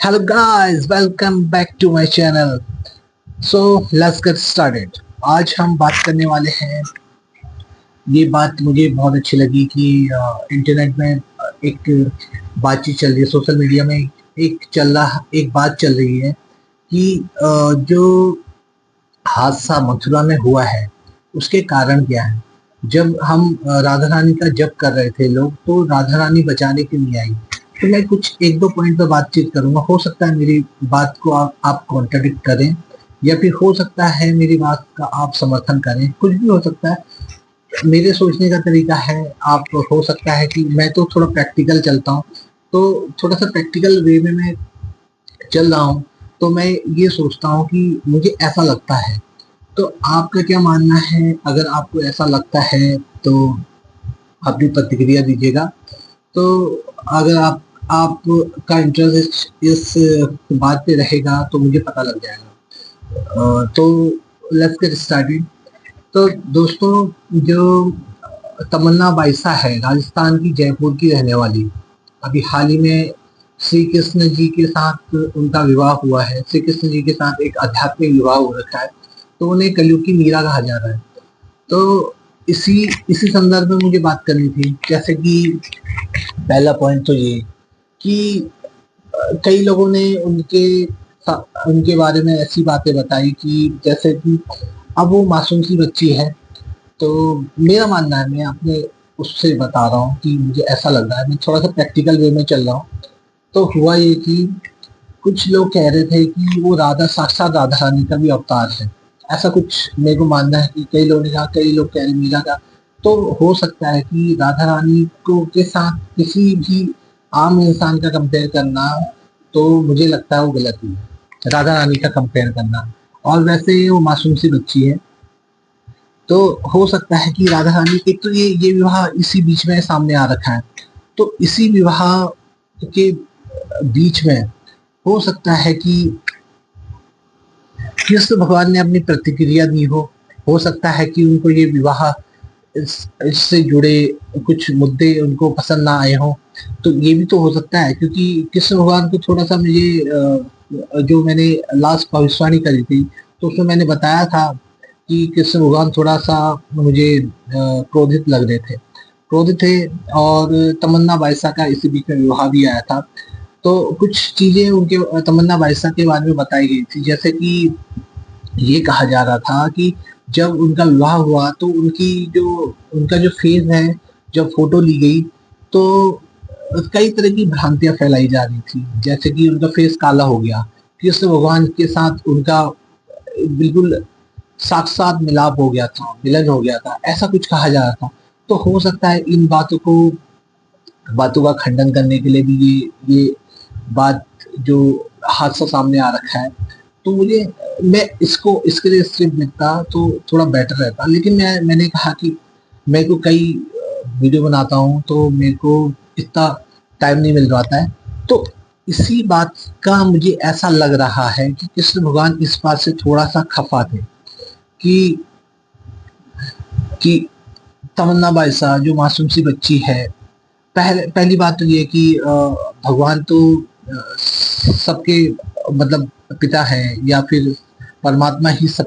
Hello guys, welcome back to my channel. So let's get started. आज हम बात करने वाले हैं। ये बात मुझे बहुत अच्छी लगी कि इंटरनेट में एक बातचीत चल रही है, सोशल मीडिया में एक बात चल रही है कि जो हादसा मथुरा में हुआ है उसके कारण क्या है। जब हम राधा रानी का जप कर रहे थे लोग, तो राधा रानी बचाने क्यों नहीं आई। तो मैं कुछ एक दो पॉइंट पे बातचीत करूंगा। हो सकता है मेरी बात को आप कॉन्ट्रडिक्ट करें, या फिर हो सकता है मेरी बात का आप समर्थन करें, कुछ भी हो सकता है। मेरे सोचने का तरीका है, आप हो सकता है कि मैं तो थोड़ा प्रैक्टिकल चलता हूँ, तो थोड़ा सा प्रैक्टिकल वे में मैं चल रहा हूँ। तो मैं ये सोचता हूँ कि मुझे ऐसा लगता है। तो आपका क्या मानना है? अगर आपको ऐसा लगता है तो अपनी प्रतिक्रिया दीजिएगा। तो अगर आपका इंटरेस्ट इस बात पे रहेगा तो मुझे पता लग जाएगा। तो लेट्स गेट स्टार्टेड। तो दोस्तों, जो तमन्ना बाइसा है, राजस्थान की जयपुर की रहने वाली, अभी हाल ही में श्री कृष्ण जी के साथ उनका विवाह हुआ है। श्री कृष्ण जी के साथ एक आध्यात्मिक विवाह हो रखा है, तो उन्हें कलयुग की मीरा कहा जा रहा है। तो इसी इसी संदर्भ में मुझे बात करनी थी। जैसे कि पहला पॉइंट तो ये कि कई लोगों ने उनके बारे में ऐसी बातें बताई कि जैसे कि अब वो मासूम सी बच्ची है। तो मेरा मानना है, मैं अपने उससे बता रहा हूँ कि मुझे ऐसा लग रहा है, मैं थोड़ा सा प्रैक्टिकल वे में चल रहा हूँ। तो हुआ ये कि कुछ लोग कह रहे थे कि वो साक्षात राधा रानी का भी अवतार है। ऐसा कुछ मेरे को मानना है कि कई लोगों ने कहा, कई लोग कह रहे मीरा का। तो हो सकता है कि राधा रानी को के साथ किसी भी आम इंसान का कंपेयर करना, तो मुझे लगता है वो गलत ही है, राधा रानी का कंपेयर करना। और वैसे वो मासूम सी बच्ची है, तो हो सकता है कि राधा रानी, एक तो ये विवाह इसी बीच में सामने आ रखा है, तो इसी विवाह के बीच में हो सकता है कि कृष्ण भगवान ने अपनी प्रतिक्रिया दी हो सकता है कि उनको ये विवाह इससे जुड़े कुछ मुद्दे उनको पसंद ना आए हों। तो ये भी तो हो सकता है, क्योंकि कृष्ण भगवान को थोड़ा सा मुझे जो मैंने लास्ट भविष्यवाणी करी थी, तो उसमें मैंने बताया था कि कृष्ण भगवान थोड़ा सा मुझे क्रोधित लग रहे थे, क्रोधित थे। और तमन्ना बाइसा का इसी बीच में विवाह भी आया था। तो कुछ चीजें उनके तमन्ना बाइसा के बारे में बताई गई थी, जैसे कि ये कहा जा रहा था कि जब उनका विवाह हुआ तो उनका जो फेस है, जब फोटो ली गई, तो कई तरह की भ्रांतियां फैलाई जा रही थी। जैसे कि उनका फेस काला हो गया, कृष्ण भगवान के साथ उनका बिल्कुल साक्षात मिलाप हो गया था, मिलन हो गया था, ऐसा कुछ कहा जा रहा था। तो हो सकता है इन बातों का खंडन करने के लिए भी ये बात, जो हादसा सामने आ रखा है, तो मैं इसके लिए स्क्रिप्ट लिखता तो थोड़ा बेटर रहता। लेकिन मैंने कहा कि मेरे को कई वीडियो बनाता हूँ, तो मेरे को इतना टाइम नहीं मिल पाता है। तो इसी बात का मुझे ऐसा लग रहा है कि कृष्ण भगवान इस बात से थोड़ा सा खफा थे कि कि तमन्ना बाइसा जो मासूम सी बच्ची है। पहली बात तो ये कि भगवान तो सबके मतलब पिता है, या फिर परमात्मा ही सब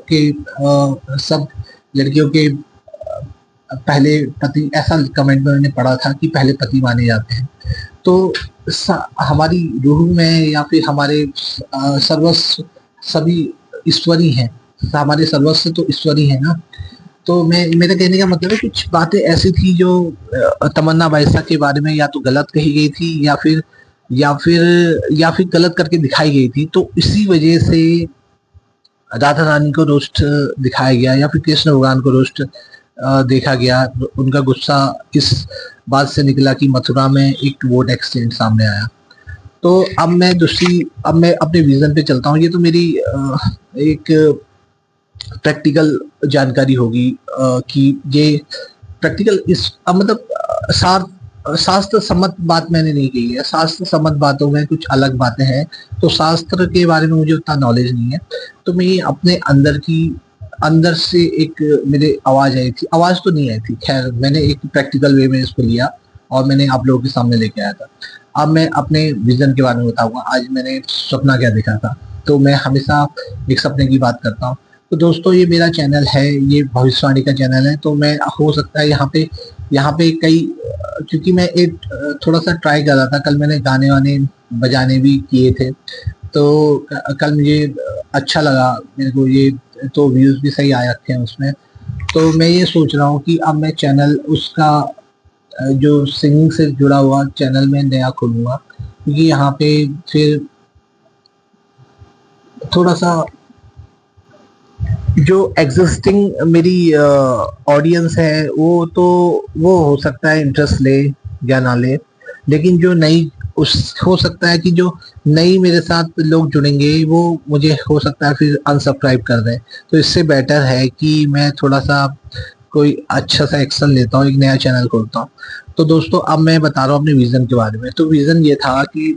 लड़कियों के पहले पति, ऐसा कमेंट में मैंने पढ़ा था कि पहले पति माने जाते हैं। तो हमारी रूह में, या फिर हमारे सर्वस्व सभी ईश्वरी हैं, हमारे सर्वस्व तो ईश्वरी है ना। तो मेरे कहने का मतलब है, कुछ बातें ऐसी थी जो तमन्ना बाइसा के बारे में या तो गलत कही गई थी, या फिर गलत करके दिखाई गई थी। तो इसी वजह से राधा रानी को रोस्ट दिखाया गया, या फिर कृष्ण भगवान को रोस्ट देखा गया। उनका गुस्सा इस बात से निकला कि मथुरा में एक वोट एक्सचेंज सामने आया। तो अब मैं अपने विजन पे चलता हूँ। ये तो मेरी एक प्रैक्टिकल जानकारी होगी कि ये प्रैक्टिकल मतलब शास्त्र सम्मत बात मैंने नहीं कही है। शास्त्र सम्मत बातों में कुछ अलग बातें हैं, तो शास्त्र के बारे में मुझे उतना नॉलेज नहीं है। तो मैं अपने अंदर से एक मेरे आवाज आई थी, आवाज तो नहीं आई थी, खैर मैंने एक प्रैक्टिकल वे में इसको लिया और मैंने आप लोगों के सामने लेके आया था। अब मैं अपने विजन के बारे में बताऊंगा। आज मैंने सपना क्या देखा था। तो मैं हमेशा एक सपने की बात करता हूँ। तो दोस्तों ये मेरा चैनल है, ये भविष्यवाणी का चैनल है। तो मैं हो सकता है यहाँ पे कई, क्योंकि मैं एक थोड़ा सा ट्राई कर रहा था। कल मैंने गाने वाने बजाने भी किए थे। तो कल मुझे अच्छा लगा मेरे को ये, तो व्यूज भी सही आए रखे हैं उसमें। तो मैं ये सोच रहा हूँ कि अब मैं चैनल उसका जो सिंगिंग से जुड़ा हुआ चैनल में नया खोलूंगा, क्योंकि यहाँ पे फिर थोड़ा सा जो एग्जिस्टिंग मेरी ऑडियंस है वो हो सकता है इंटरेस्ट ले या ना ले, लेकिन जो नई उस हो सकता है कि जो नई मेरे साथ लोग जुड़ेंगे वो मुझे हो सकता है फिर अनसब्सक्राइब कर दें। तो इससे बेटर है कि मैं थोड़ा सा कोई अच्छा सा एक्शन लेता हूँ, एक नया चैनल खोलता हूँ। तो दोस्तों अब मैं बता रहा हूँ अपने विजन के बारे में। तो विजन ये था कि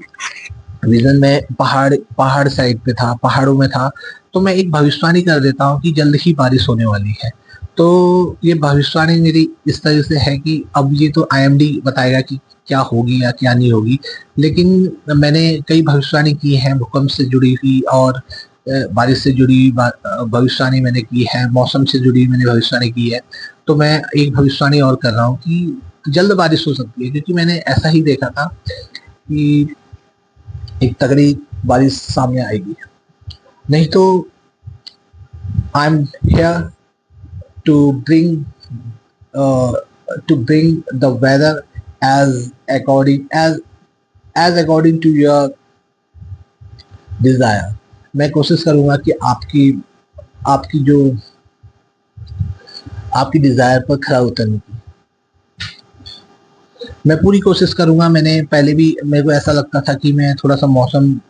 विजन में पहाड़ पहाड़ साइड पे था, पहाड़ों में था। तो मैं एक भविष्यवाणी कर देता हूँ कि जल्द ही बारिश होने वाली है। तो ये भविष्यवाणी मेरी इस तरह से है कि अब ये तो आईएमडी बताएगा कि क्या होगी या क्या नहीं होगी, लेकिन मैंने कई भविष्यवाणी की है भूकंप से जुड़ी हुई, और बारिश से जुड़ी हुई भविष्यवाणी मैंने की है, मौसम से जुड़ी मैंने भविष्यवाणी की है। तो मैं एक भविष्यवाणी और कर रहा हूँ कि जल्द बारिश हो सकती है, क्योंकि मैंने ऐसा ही देखा था कि एक तगड़ी बारिश सामने आएगी। नहीं तो I am here to bring the weather as according to your desire. मैं कोशिश करूंगा कि आपकी जो आपकी डिजायर पर खरा उतरने की मैं पूरी कोशिश करूंगा। मैंने पहले भी, मेरे को ऐसा लगता था कि मैं थोड़ा सा मौसम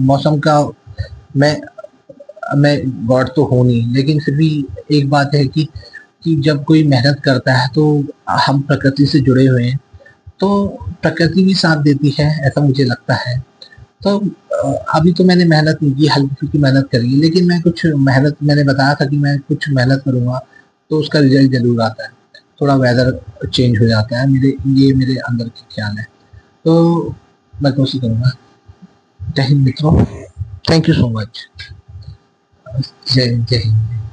मौसम का मैं मैं गॉड तो हूँ नहीं, लेकिन फिर भी एक बात है कि जब कोई मेहनत करता है तो हम प्रकृति से जुड़े हुए हैं, तो प्रकृति भी साथ देती है, ऐसा मुझे लगता है। तो अभी तो मैंने मेहनत नहीं की, हल्की फुल्की मेहनत करी है, लेकिन मैं कुछ मेहनत, मैंने बताया था कि मैं कुछ मेहनत करूंगा तो उसका रिजल्ट जरूर आता है। थोड़ा वेदर चेंज हो जाता है, मेरे अंदर के ख्याल है। तो मैं कोशिश करूंगा। जय हिंद मित्रों, थैंक यू सो मच। जय जय हिंद।